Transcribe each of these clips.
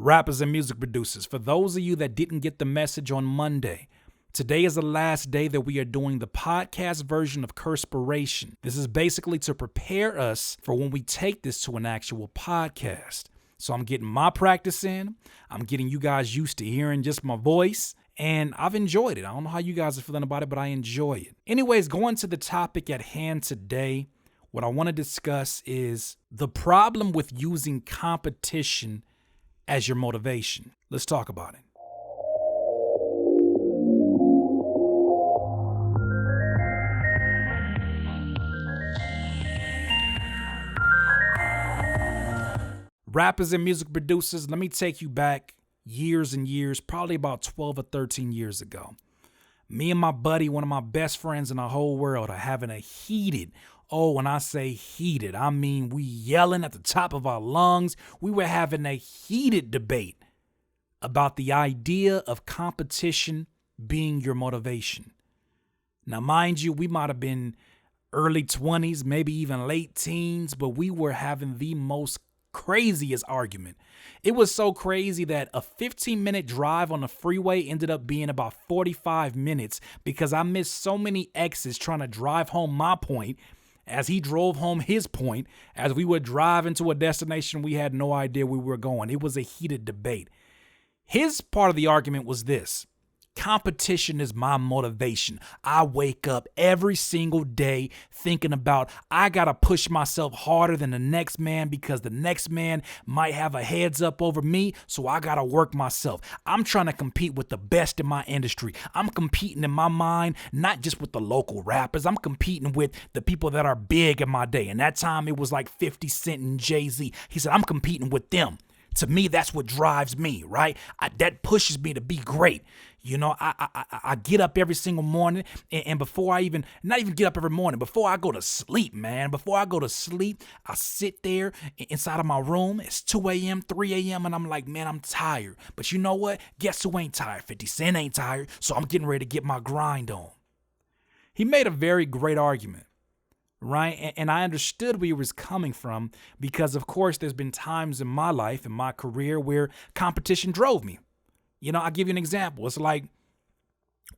Rappers and music producers, for those of you that didn't get the message on Monday, today is the last day that we are doing the podcast version of Curtspiration. This is basically to prepare us for when we take this to an actual podcast. So I'm getting my practice in. I'm getting you guys used to hearing just my voice. And I've enjoyed it. I don't know how you guys are feeling about it, but I enjoy it. Anyways, going to the topic at hand today, what I want to discuss is the problem with using competition as your motivation. Let's talk about it. Rappers and music producers, let me take you back years and years, probably about 12 or 13 years ago. Me and my buddy, one of my best friends in the whole world, are having a heated, when I say heated, I mean we yelling at the top of our lungs. We were having a heated debate about the idea of competition being your motivation. Now, mind you, we might have been early 20s, maybe even late teens, but we were having the most craziest argument. It was so crazy that a 15-minute drive on the freeway ended up being about 45 minutes because I missed so many exits trying to drive home my point as he drove home his point as we would drive into a destination we had no idea we were going. It was a heated debate. His part of the argument was this: competition is my motivation. I wake up every single day thinking about I got to push myself harder than the next man because the next man might have a heads up over me, so I got to work myself. I'm trying to compete with the best in my industry. I'm competing in my mind, not just with the local rappers. I'm competing with the people that are big in my day. And that time it was like 50 Cent and Jay-Z. He said, I'm competing with them. To me, that's what drives me, right? That pushes me to be great. You know, I get up every single morning and before I not even get up every morning, before I go to sleep, man, I sit there inside of my room. It's 2 a.m., 3 a.m. and I'm like, man, I'm tired. But you know what? Guess who ain't tired? 50 Cent ain't tired. So I'm getting ready to get my grind on. He made a very great argument. Right. And I understood where he was coming from because, of course, there's been times in my life, in my career, where competition drove me. You know, I'll give you an example. It's like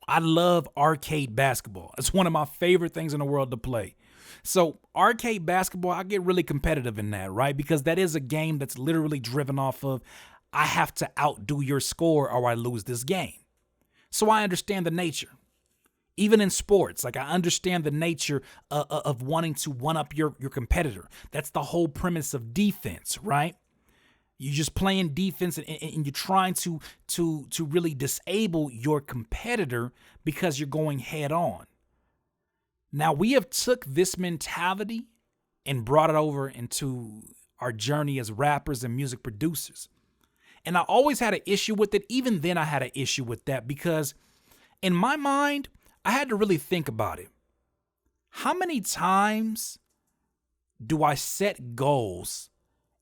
I love arcade basketball. It's one of my favorite things in the world to play. So arcade basketball, I get really competitive in that, right? Because that is a game that's literally driven off of I have to outdo your score or I lose this game. So I understand the nature. Even in sports, like I understand the nature of wanting to one-up your competitor. That's the whole premise of defense, right? You're just playing defense and you're trying to really disable your competitor because you're going head on. Now, we have took this mentality and brought it over into our journey as rappers and music producers. And I always had an issue with it. Even then, I had an issue with that because in my mind, I had to really think about it. How many times do I set goals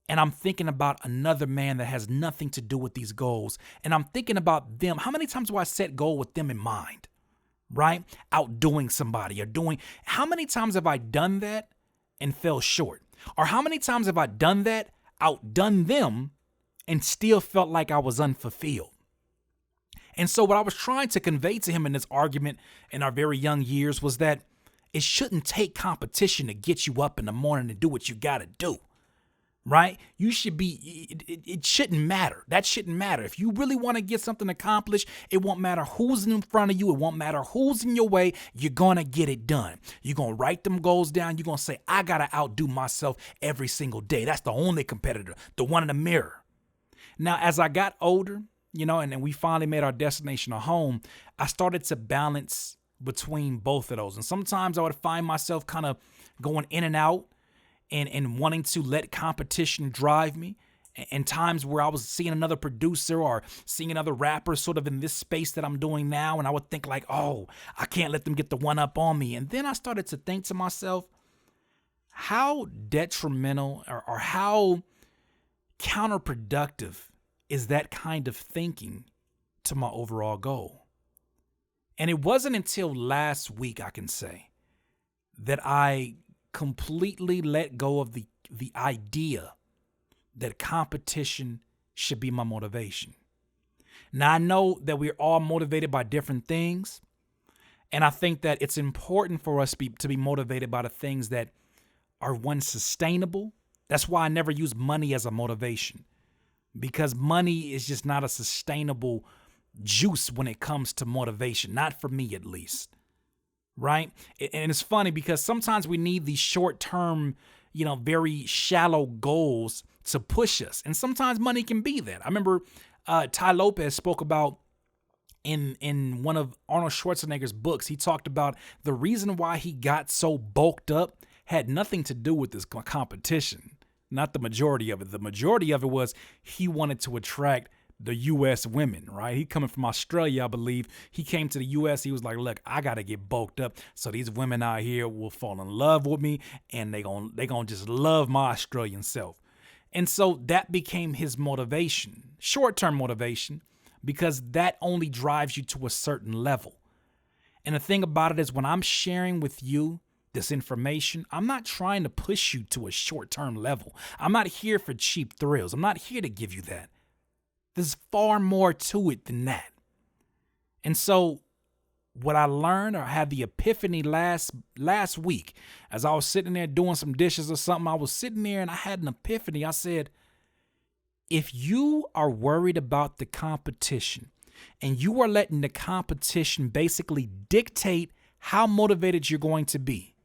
and I'm thinking about another man that has nothing to do with these goals and I'm thinking about them? How many times do I set goal with them in mind, right? Outdoing somebody how many times have I done that and fell short? Or how many times have I done that, outdone them, and still felt like I was unfulfilled? And so what I was trying to convey to him in this argument in our very young years was that it shouldn't take competition to get you up in the morning and do what you got to do, right? You should be, it shouldn't matter. That shouldn't matter. If you really want to get something accomplished, it won't matter who's in front of you. It won't matter who's in your way. You're going to get it done. You're going to write them goals down. You're going to say, I got to outdo myself every single day. That's the only competitor, the one in the mirror. Now, as I got older, you know, and then we finally made our destination a home, I started to balance between both of those. And sometimes I would find myself kind of going in and out and wanting to let competition drive me. And times where I was seeing another producer or seeing another rapper sort of in this space that I'm doing now, and I would think like, oh, I can't let them get the one up on me. And then I started to think to myself, how detrimental or how counterproductive is that kind of thinking to my overall goal? And it wasn't until last week, I can say, that I completely let go of the idea that competition should be my motivation. Now, I know that we're all motivated by different things, and I think that it's important for us to be motivated by the things that are, one, sustainable. That's why I never use money as a motivation, because money is just not a sustainable juice when it comes to motivation, not for me at least, right? And it's funny because sometimes we need these short-term, very shallow goals to push us, and sometimes money can be that. I remember Ty Lopez spoke about in one of Arnold Schwarzenegger's books. He talked about the reason why he got so bulked up had nothing to do with this competition. Not the majority of it. The majority of it was he wanted to attract the U.S. women, right? He coming from Australia, I believe. He came to the U.S. He was like, look, I got to get bulked up so these women out here will fall in love with me, and they gonna just love my Australian self. And so that became his motivation, short-term motivation, because that only drives you to a certain level. And the thing about it is, when I'm sharing with you this information, I'm not trying to push you to a short-term level. I'm not here for cheap thrills. I'm not here to give you that. There's far more to it than that. And so what I learned, or had the epiphany last week, as I was sitting there doing some dishes or something, I was sitting there and I had an epiphany. I said, if you are worried about the competition and you are letting the competition basically dictate how motivated you're going to be,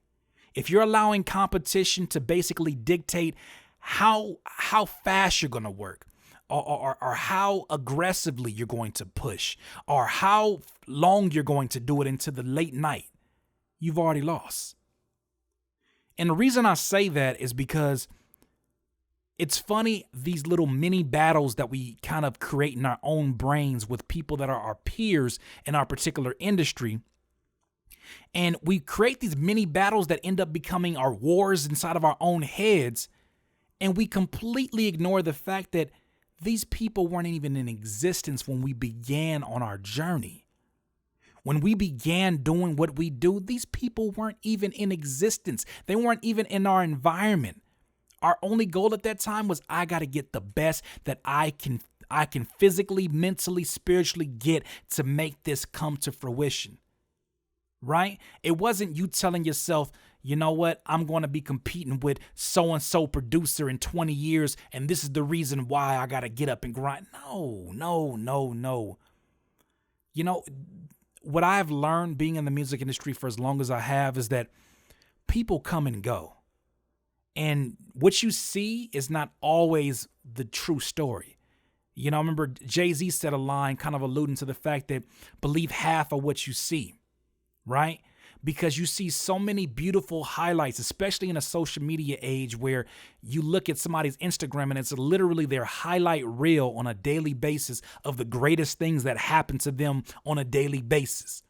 if you're allowing competition to basically dictate how fast you're going to work, or how aggressively you're going to push, or how long you're going to do it into the late night, you've already lost. And the reason I say that is because it's funny, these little mini battles that we kind of create in our own brains with people that are our peers in our particular industry. And we create these mini battles that end up becoming our wars inside of our own heads. And we completely ignore the fact that these people weren't even in existence when we began on our journey. When we began doing what we do, these people weren't even in existence. They weren't even in our environment. Our only goal at that time was, I got to get the best that I can physically, mentally, spiritually get to make this come to fruition. Right? It wasn't you telling yourself, you know what, I'm going to be competing with so-and-so producer in 20 years, and this is the reason why I got to get up and grind. No. What I've learned being in the music industry for as long as I have is that people come and go. And what you see is not always the true story. I remember Jay-Z said a line kind of alluding to the fact that believe half of what you see. Right? Because you see so many beautiful highlights, especially in a social media age where you look at somebody's Instagram and it's literally their highlight reel on a daily basis of the greatest things that happen to them on a daily basis.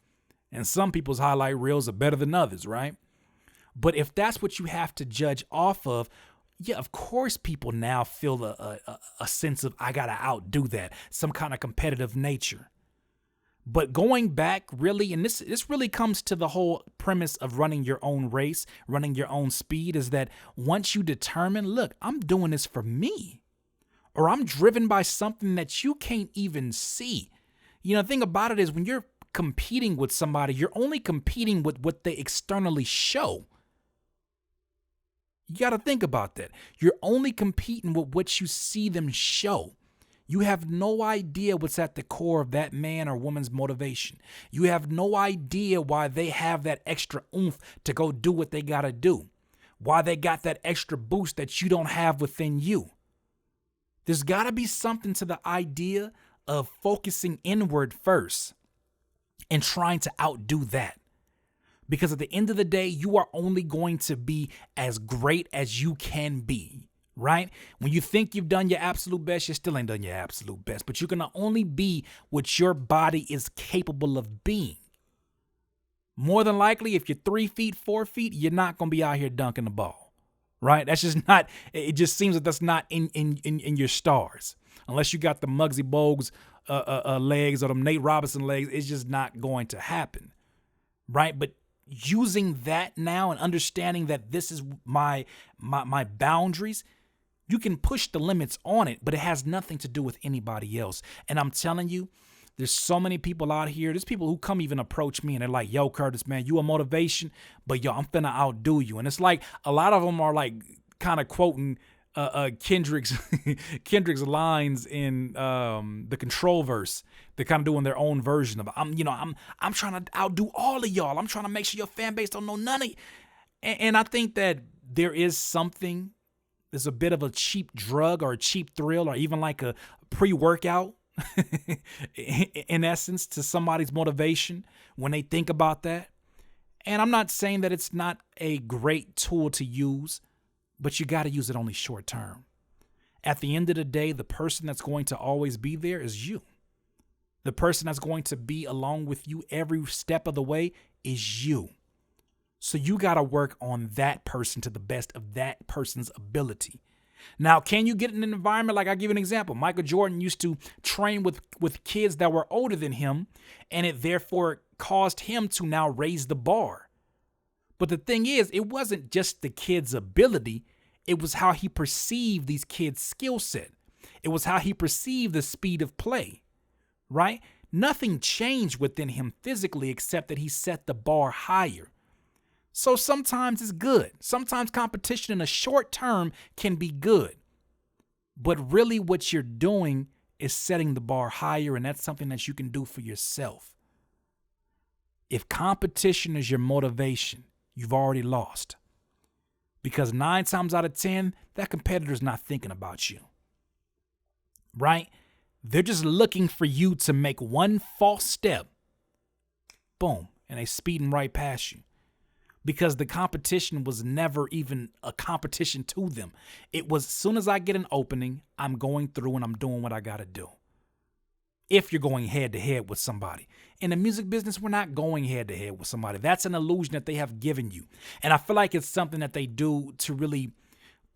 And some people's highlight reels are better than others, right? But if that's what you have to judge off of, yeah, of course people now feel a sense of, I got to outdo that, some kind of competitive nature. But going back, really, and this really comes to the whole premise of running your own race, running your own speed, is that once you determine, look, I'm doing this for me, or I'm driven by something that you can't even see. The thing about it is, when you're competing with somebody, you're only competing with what they externally show. You got to think about that. You're only competing with what you see them show. You have no idea what's at the core of that man or woman's motivation. You have no idea why they have that extra oomph to go do what they got to do. Why they got that extra boost that you don't have within you. There's got to be something to the idea of focusing inward first and trying to outdo that. Because at the end of the day, you are only going to be as great as you can be. Right? When you think you've done your absolute best, you still ain't done your absolute best. But you can only be what your body is capable of being. More than likely, if you're 3 feet, 4 feet, you're not going to be out here dunking the ball. Right? That's just not, it just seems that that's not in your stars. Unless you got the Muggsy Bogues legs or them Nate Robinson legs, it's just not going to happen. Right? But using that now and understanding that this is my boundaries, You can push the limits on it, but it has nothing to do with anybody else. And I'm telling you, there's so many people out here. There's people who come even approach me and they're like, yo, Curtis, man, you a motivation, but yo, I'm finna outdo you. And it's like a lot of them are like kind of quoting Kendrick's Kendrick's lines in the Control verse. They're kind of doing their own version of it. I'm trying to outdo all of y'all. I'm trying to make sure your fan base don't know none of you. And I think that there's a bit of a cheap drug or a cheap thrill or even like a pre-workout in essence to somebody's motivation when they think about that. And I'm not saying that it's not a great tool to use, but you got to use it only short term. At the end of the day, the person that's going to always be there is you. The person that's going to be along with you every step of the way is you. So you got to work on that person to the best of that person's ability. Now, can you get in an environment like, I'll give you an example. Michael Jordan used to train with kids that were older than him, and it therefore caused him to now raise the bar. But the thing is, it wasn't just the kid's ability. It was how he perceived these kids' skill set. It was how he perceived the speed of play, right? Nothing changed within him physically except that he set the bar higher. So sometimes it's good. Sometimes competition in a short term can be good. But really what you're doing is setting the bar higher, and that's something that you can do for yourself. If competition is your motivation, you've already lost. Because 9 times out of 10, that competitor's not thinking about you. Right? They're just looking for you to make one false step. Boom. And they speeding right past you. Because the competition was never even a competition to them. It was, as soon as I get an opening, I'm going through and I'm doing what I got to do. If you're going head to head with somebody. In the music business, we're not going head to head with somebody. That's an illusion that they have given you. And I feel like it's something that they do to really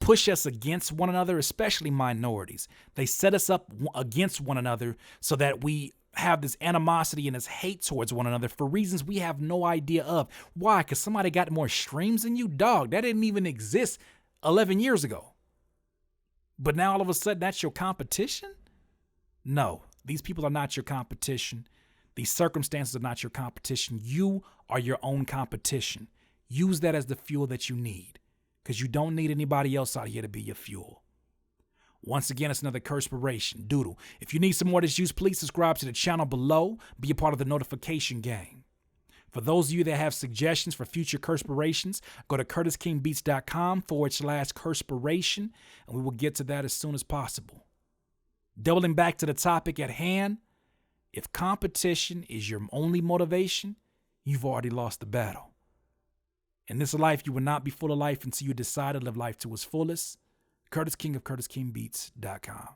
push us against one another, especially minorities. They set us up against one another so that we have this animosity and this hate towards one another for reasons we have no idea of. Why? Because somebody got more streams than you? Dog, that didn't even exist 11 years ago. But now all of a sudden that's your competition? No, these people are not your competition. These circumstances are not your competition. You are your own competition. Use that as the fuel that you need, because you don't need anybody else out here to be your fuel. Once again, it's another Curtspiration. Doodle. If you need some more of this use, please subscribe to the channel below. Be a part of the notification gang. For those of you that have suggestions for future Curtspirations, go to curtiskingbeats.com/Curtspiration, and we will get to that as soon as possible. Doubling back to the topic at hand, if competition is your only motivation, you've already lost the battle. In this life, you will not be full of life until you decide to live life to its fullest. Curtis King of CurtisKingBeats.com.